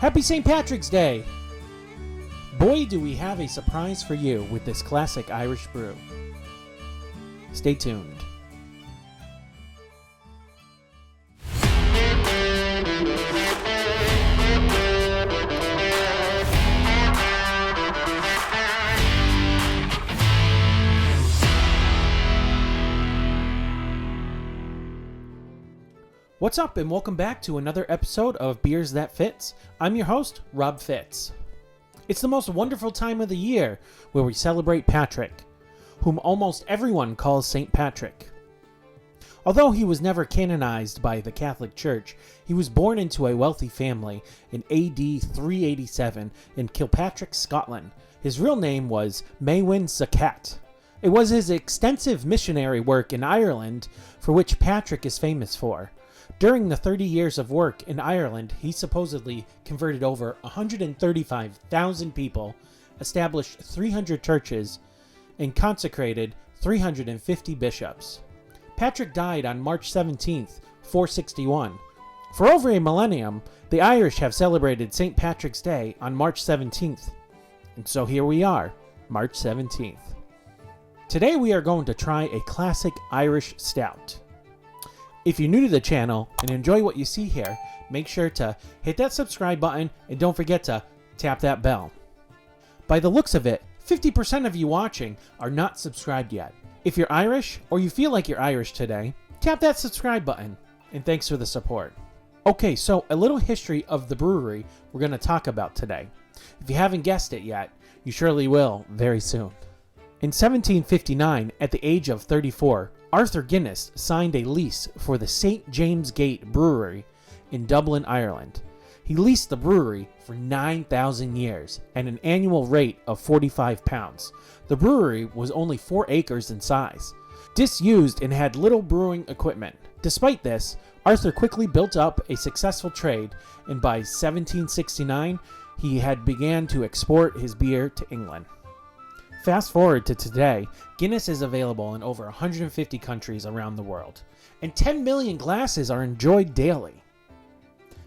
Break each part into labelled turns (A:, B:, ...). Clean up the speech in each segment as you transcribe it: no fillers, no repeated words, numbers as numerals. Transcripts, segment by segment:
A: Happy St. Patrick's Day! Boy, do we have a surprise for you with this classic Irish brew. Stay tuned. What's up, and welcome back to another episode of Beers That Fits. I'm your host, Rob Fitz. It's the most wonderful time of the year where we celebrate Patrick, whom almost everyone calls St. Patrick. Although he was never canonized by the Catholic Church, he was born into a wealthy family in AD 387 in Kilpatrick, Scotland. His real name was Maewyn Sacat. It was his extensive missionary work in Ireland for which Patrick is famous for. During the 30 years of work in Ireland, he supposedly converted over 135,000 people, established 300 churches, and consecrated 350 bishops. Patrick died on March 17th, 461. For over a millennium, the Irish have celebrated St. Patrick's Day on March 17th. And so here we are, March 17th. Today we are going to try a classic Irish stout. If you're new to the channel and enjoy what you see here, make sure to hit that subscribe button and don't forget to tap that bell. By the looks of it, 50% of you watching are not subscribed yet. If you're Irish or you feel like you're Irish today, tap that subscribe button, and thanks for the support. Okay, so a little history of the brewery we're going to talk about today. If you haven't guessed it yet, you surely will very soon. In 1759, at the age of 34, Arthur Guinness signed a lease for the St. James Gate Brewery in Dublin, Ireland. He leased the brewery for 9,000 years at an annual rate of £45. The brewery was only 4 acres in size, disused and had little brewing equipment. Despite this, Arthur quickly built up a successful trade, and by 1769, he had began to export his beer to England. Fast forward to today, Guinness is available in over 150 countries around the world, and 10 million glasses are enjoyed daily.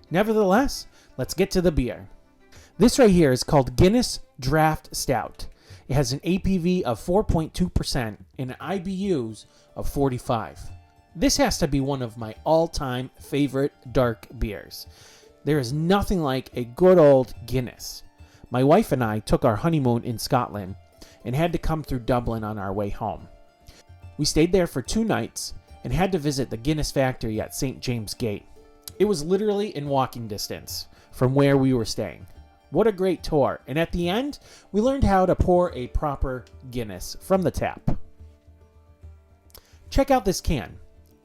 A: Nevertheless, let's get to the beer. This right here is called Guinness Draught Stout. It has an ABV of 4.2% and an IBUs of 45. This has to be one of my all-time favorite dark beers. There is nothing like a good old Guinness. My wife and I took our honeymoon in Scotland and had to come through Dublin on our way home. We stayed there for 2 nights and had to visit the Guinness factory at St. James Gate. It was literally in walking distance from where we were staying. What a great tour, and at the end, we learned how to pour a proper Guinness from the tap. Check out this can.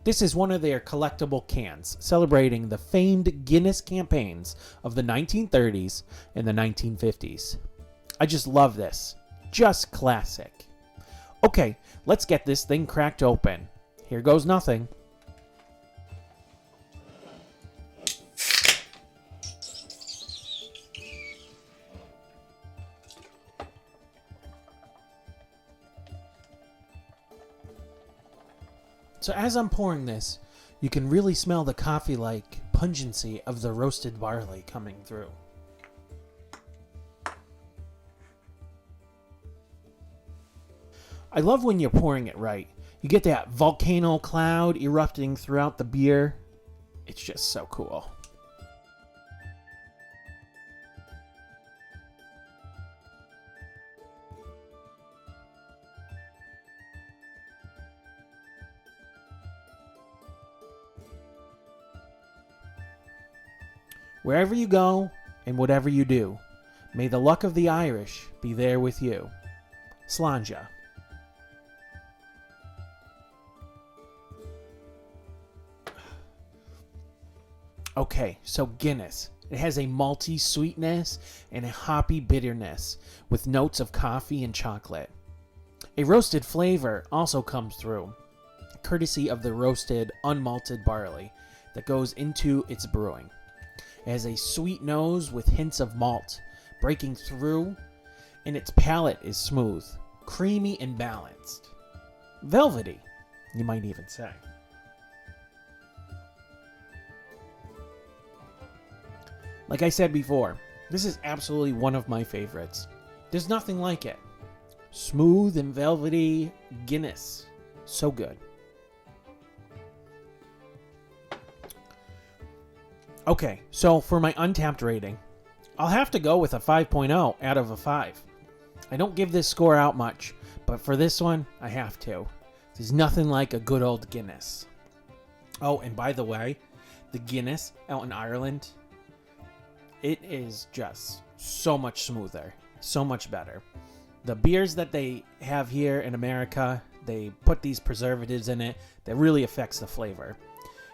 A: This is one of their collectible cans, celebrating the famed Guinness campaigns of the 1930s and the 1950s. I just love this. Just classic. Okay, let's get this thing cracked open. Here goes nothing. So as I'm pouring this, you can really smell the coffee-like pungency of the roasted barley coming through. I love when you're pouring it right. You get that volcano cloud erupting throughout the beer. It's just so cool. Wherever you go and whatever you do, may the luck of the Irish be there with you. Slàinte. Okay, so Guinness. It has a malty sweetness and a hoppy bitterness with notes of coffee and chocolate. A roasted flavor also comes through, courtesy of the roasted, unmalted barley that goes into its brewing. It has a sweet nose with hints of malt breaking through, and its palate is smooth, creamy, and balanced. Velvety, you might even say. Like I said before, this is absolutely one of my favorites. There's nothing like it. Smooth and velvety Guinness. So good. Okay, so for my Untapped rating, I'll have to go with a 5.0 out of a 5. I don't give this score out much, but for this one, I have to. There's nothing like a good old Guinness. Oh, and by the way, the Guinness out in Ireland, it is just so much smoother, so much better. The beers that they have here in America, they put these preservatives in it that really affects the flavor.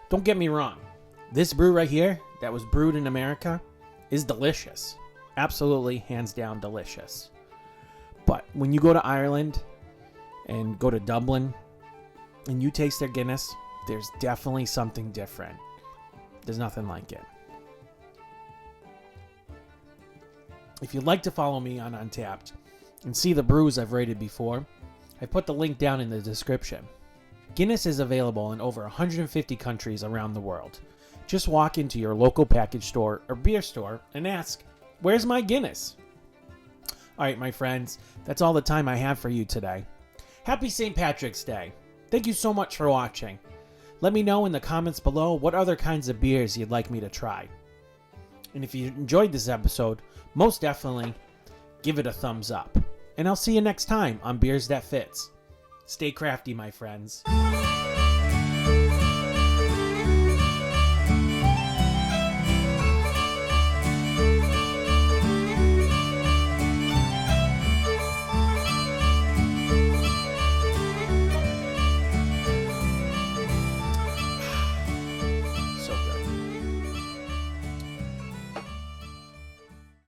A: Don't get me wrong. This brew right here that was brewed in America is delicious. Absolutely, hands down, delicious. But when you go to Ireland and go to Dublin and you taste their Guinness, there's definitely something different. There's nothing like it. If you'd like to follow me on Untapped and see the brews I've rated before, I put the link down in the description. Guinness is available in over 150 countries around the world. Just walk into your local package store or beer store and ask, "Where's my Guinness?" Alright, my friends, that's all the time I have for you today. Happy St. Patrick's Day. Thank you so much for watching. Let me know in the comments below what other kinds of beers you'd like me to try. And if you enjoyed this episode, most definitely give it a thumbs up. And I'll see you next time on Beers That Fits. Stay crafty, my friends.